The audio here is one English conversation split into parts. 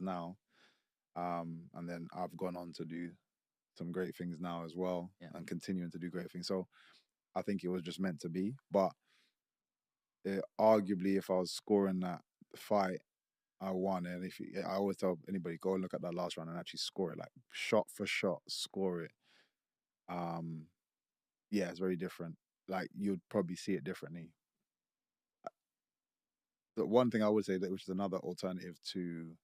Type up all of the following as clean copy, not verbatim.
now. And then I've gone on to do some great things now as well, Yeah. and continuing to do great things. So I think it was just meant to be. But arguably, if I was scoring that fight, I won. And I always tell anybody, go and look at that last round and actually score it, like shot for shot, score it. Um, yeah, it's very different. Like you'd probably see it differently. The one thing I would say that, which is another alternative to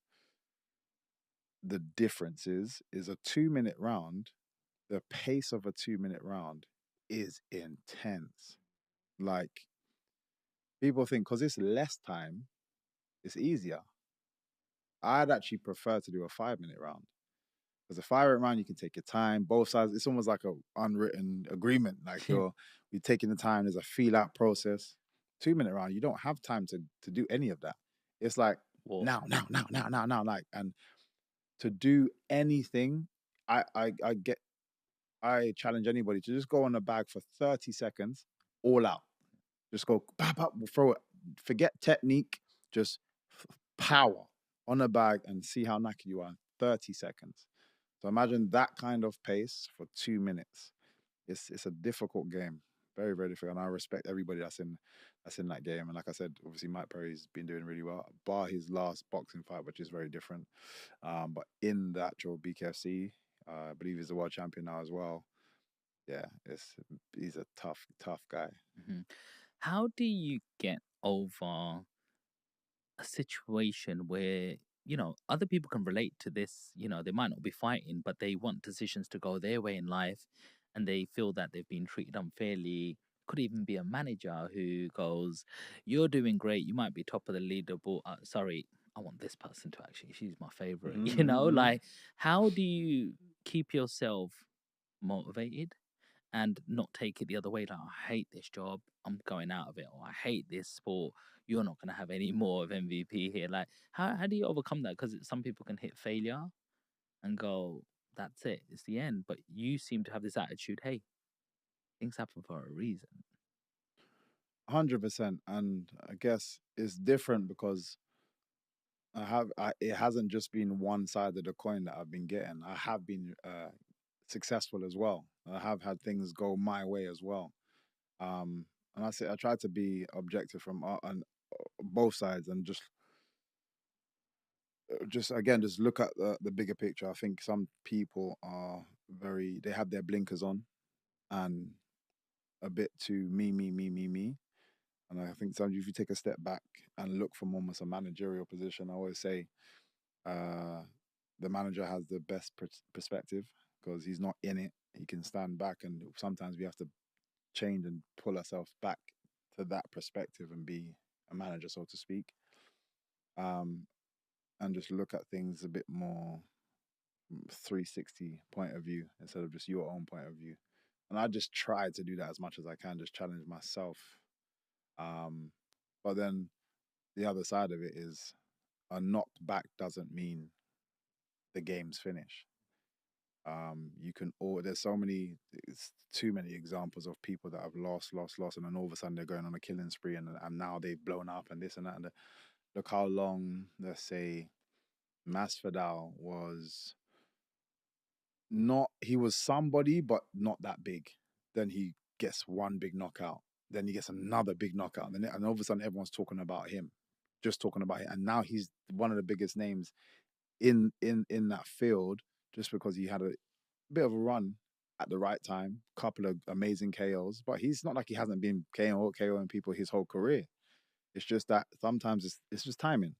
the differences, is a 2 minute round. The pace of a 2 minute round is intense. Like people think because it's less time, it's easier. I'd actually prefer to do a 5 minute round. Because a 5 minute round, you can take your time. Both sides, it's almost like a unwritten agreement. Like you're taking the time. There's a feel out process. 2 minute round, you don't have time to do any of that. It's like War. now, like, and to do anything, I get, I challenge anybody to just go on the bag for 30 seconds, all out. Just go, pop, pop, throw it. Forget technique, just power on the bag and see how knackered you are in 30 seconds. So imagine that kind of pace for 2 minutes. It's a difficult game, very very difficult, and I respect everybody that's in that game. And like I said, obviously Mike Perry's been doing really well, bar his last boxing fight, which is very different. But in the actual BKFC, I believe he's the world champion now as well. Yeah, he's a tough guy. Hmm. How do you get over a situation where, other people can relate to this? They might not be fighting, but they want decisions to go their way in life, and they feel that they've been treated unfairly. Could even be a manager who goes, "You're doing great. You might be top of the leaderboard. Sorry, I want this person to actually. She's my favorite." Mm-hmm. Like, how do you keep yourself motivated and not take it the other way? Like, I hate this job, I'm going out of it, or I hate this sport, you're not going to have any more of MVP here. Like, how do you overcome that? Because some people can hit failure and go, that's it, it's the end. But you seem to have this attitude, hey, things happen for a reason. 100%. And I guess it's different because it hasn't just been one side of the coin that I've been getting. I have been successful as well. I have had things go my way as well. Um, and I try to be objective from on both sides, and just again just look at the bigger picture. I think some people are they have their blinkers on and a bit too me. And I think sometimes if you take a step back and look from almost a managerial position, I always say uh, the manager has the best perspective because he's not in it. He can stand back, and sometimes we have to change and pull ourselves back to that perspective and be a manager, so to speak, um, and just look at things a bit more 360 point of view instead of just your own point of view. And I just try to do that as much as I can, just challenge myself. Um, but then the other side of it is a knockback doesn't mean the game's finished. You can all there's so many it's too many examples of people that have lost, and then all of a sudden they're going on a killing spree, and now they've blown up and this and that. And look how long, let's say, Masvidal was not he was somebody but not that big. Then he gets one big knockout. Then he gets another big knockout. And all of a sudden everyone's talking about him, just talking about him. And now he's one of the biggest names in that field just because he had a bit of a run at the right time, couple of amazing KOs. But he's not like he hasn't been KOing people his whole career. It's just that sometimes it's just timing.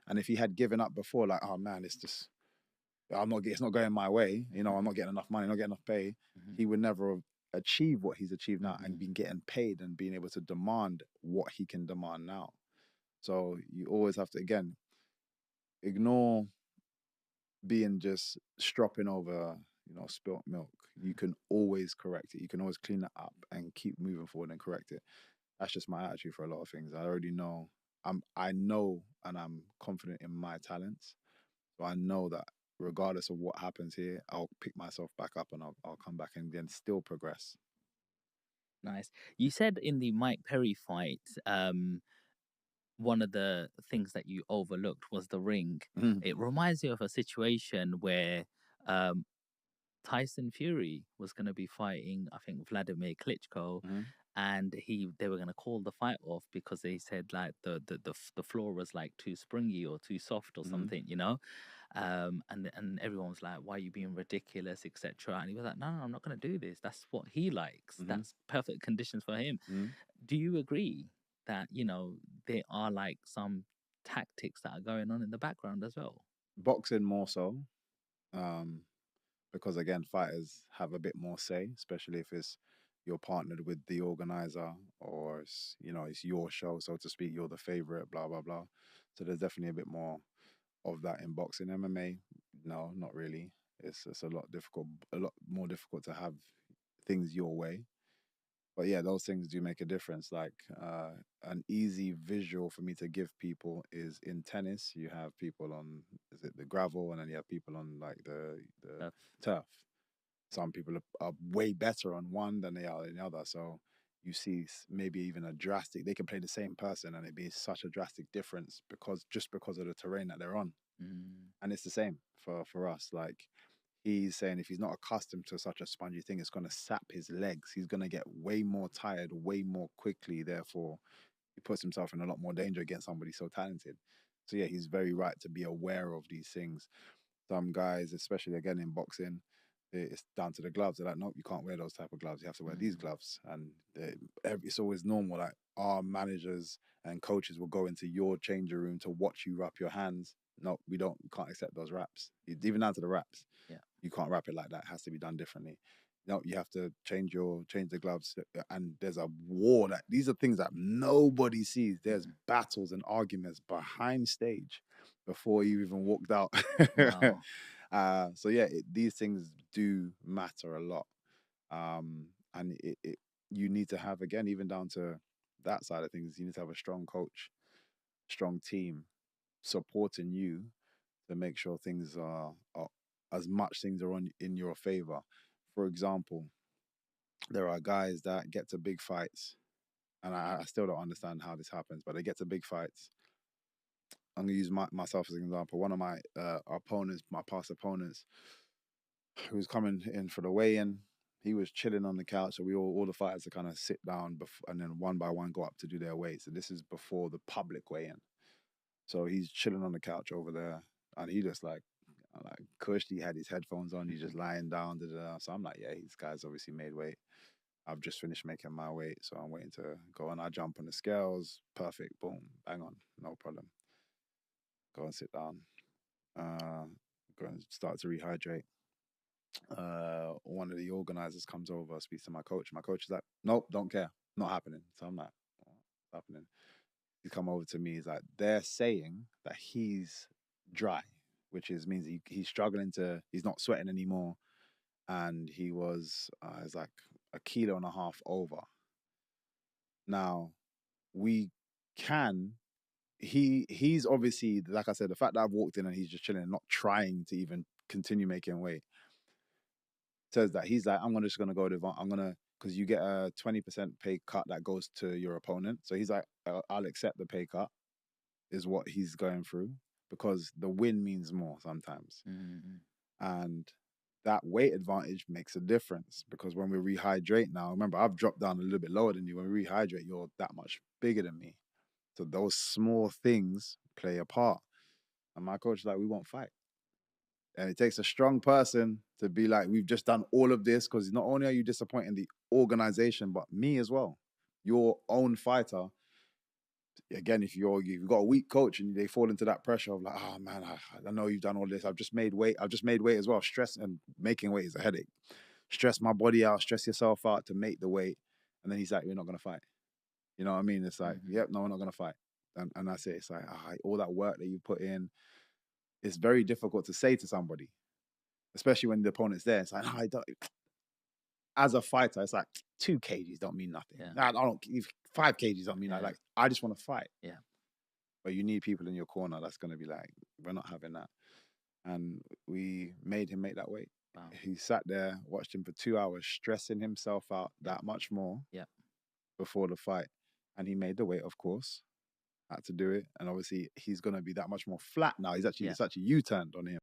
And if he had given up before, like, oh man, it's not going my way, I'm not getting enough money, not getting enough pay, Mm-hmm. he would never have achieved what he's achieved now and Mm-hmm. been getting paid and being able to demand what he can demand now. So you always have to, again, ignore being just stropping over, spilt milk. You can always correct it. You can always clean it up and keep moving forward and correct it. That's just my attitude for a lot of things. I already know. I know and I'm confident in my talents. So I know that regardless of what happens here, I'll pick myself back up and I'll come back and then still progress. Nice. You said in the Mike Perry fight, one of the things that you overlooked was the ring. Mhm, It reminds you of a situation where um, Tyson Fury was going to be fighting, I think, Vladimir Klitschko, mhm, and they were going to call the fight off because they said like the floor was like too springy or too soft or mhm, something, and everyone was like, "Why are you being ridiculous, etc." And he was like, "No, no, I'm not going to do this. That's what he likes. mhm, That's perfect conditions for him." mhm. Do you agree that there are like some tactics that are going on in the background as well? Boxing more so, um, because again, fighters have a bit more say, especially if it's you're partnered with the organizer or it's your show, so to speak. You're the favorite, blah blah blah. So there's definitely a bit more of that in boxing. MMA, no, not really. It's a lot more difficult to have things your way. But yeah, those things do make a difference. Like an easy visual for me to give people is in tennis, you have people on is it the gravel, and then you have people on like the Uh, turf. Some people are way better on one than they are in the other. So you see maybe even a drastic. They can play the same person, and it'd be such a drastic difference because of the terrain that they're on. mm, And it's the same for us. Like he's saying if he's not accustomed to such a spongy thing, it's going to sap his legs. He's going to get way more tired way more quickly. Therefore, he puts himself in a lot more danger against somebody so talented. So yeah, he's very right to be aware of these things. Some guys, especially again in boxing, it's down to the gloves. They're like, nope, you can't wear those type of gloves. You have to wear these mm, gloves, and it's always normal. Like our managers and coaches will go into your changing room to watch you wrap your hands. No, we don't. We can't accept those wraps. Even down to the wraps, yeah. you can't wrap it like that. It has to be done differently. No, you have to change the gloves, and there's a war that these are things that nobody sees. There's Mm, battles and arguments behind stage before you even walked out. wow. So yeah, these things do matter a lot, and you need to have again even down to that side of things. You need to have a strong coach, strong team supporting you to make sure things are as much things are on in your favor. For example, there are guys that get to big fights, and I still don't understand how this happens, but they get to big fights. I'm gonna use myself as an example. One of my opponents, my past opponents, who was coming in for the weigh-in, he was chilling on the couch. So we all the fighters to kind of sit down and then one by one go up to do their weights. And this is before the public weigh-in. So he's chilling on the couch over there, and he just like cushed. He had his headphones on. He's just lying down. Da, da, da. So I'm like, yeah, this guy's obviously made weight. I've just finished making my weight, so I'm waiting to go on. I jump on the scales. Perfect. Boom. Bang on. No problem. Go and sit down. Uh, Go and start to rehydrate. One of the organizers comes over, speaks to my coach. My coach is like, nope, don't care. Not happening. So I'm like, what's happening? He come over to me. He's like, they're saying that he's dry, which means he's struggling he's not sweating anymore, and it's like a kilo and a half over. Now we can. He's obviously, like I said, the fact that I've walked in and he's just chilling and not trying to even continue making weight says that he's like, just gonna go to I'm gonna because you get a 20% pay cut that goes to your opponent. So he's like, I'll accept the pay cut, is what he's going through because the win means more sometimes. Mm, And that weight advantage makes a difference because when we rehydrate now, remember, I've dropped down a little bit lower than you. When we rehydrate, you're that much bigger than me. So those small things play a part. And my coach is like, we won't fight. And it takes a strong person to be like, we've just done all of this because not only are you disappointing the organization, but me as well. Your own fighter, again, if you've got a weak coach and they fall into that pressure of like, oh man, I know you've done all this. I've just made weight. I've just made weight as well. Stress and making weight is a headache. Stress my body out, stress yourself out to make the weight. And then he's like, we're not going to fight. You know what I mean? It's like, mm, yep, no, we're not going to fight. And that's it. It's like, all that work that you put in, it's very difficult to say to somebody, especially when the opponent's there. It's like, as a fighter, it's like 2 kgs don't mean nothing. yeah, I don't 5 kgs don't mean that. yeah, Like I just want to fight. yeah. But you need people in your corner that's gonna be like, we're not having that. And we made him make that weight. Wow. He sat there, watched him for 2 hours, stressing himself out Yeah, that much more yeah. before the fight. And he made the weight, of course. had to do it, and obviously he's gonna be that much more flat now. He's actually Yeah. it's actually U-turned on him.